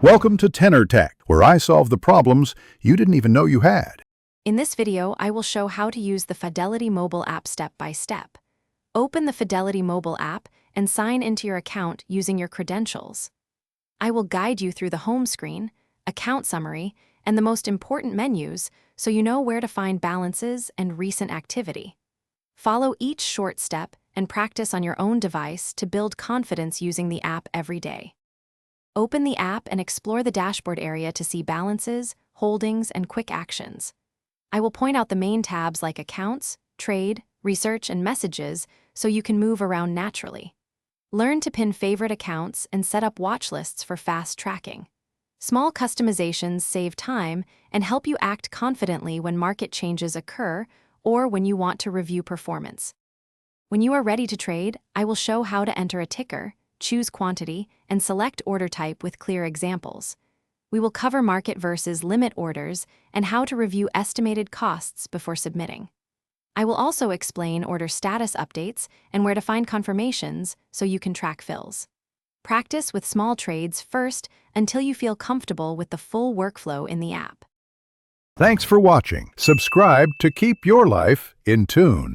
Welcome to Tenor Tech, where I solve the problems you didn't even know you had. In this video, I will show how to use the Fidelity mobile app step by step. Open the Fidelity mobile app and sign into your account using your credentials. I will guide you through the home screen, account summary, and the most important menus so you know where to find balances and recent activity. Follow each short step and practice on your own device to build confidence using the app every day. Open the app and explore the dashboard area to see balances, holdings, and quick actions. I will point out the main tabs like Accounts, Trade, Research, and Messages so you can move around naturally. Learn to pin favorite accounts and set up watch lists for fast tracking. Small customizations save time and help you act confidently when market changes occur or when you want to review performance. When you are ready to trade, I will show how to enter a ticker, choose quantity, and select order type with clear examples. We will cover market versus limit orders and how to review estimated costs before submitting. I will also explain order status updates and where to find confirmations so you can track fills. Practice with small trades first until you feel comfortable with the full workflow in the app. Thanks for watching. Subscribe to keep your life in tune.